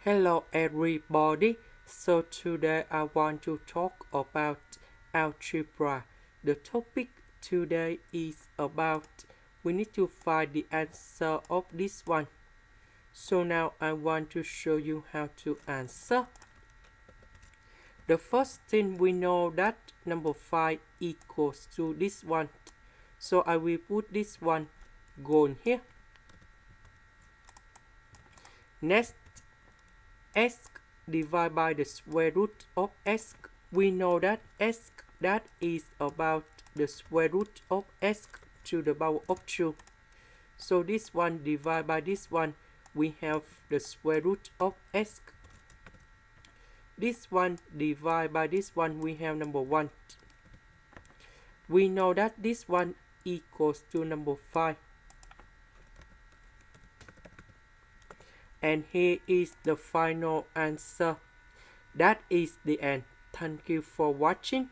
Hello everybody. So today I want to talk about algebra. The topic today is about we need to find the answer of this one. So now I want to show you how to answer. The first thing we know that number 5 equals to this one. So I will put this one gone here. Next, x divided by the square root of x. We know that x that is about the square root of x to the power of 2. So this one divided by this one, we have the square root of x. This one divided by this one, we have number 1. We know that this one equals to number 5. And here is the final answer. That is the end. Thank you for watching.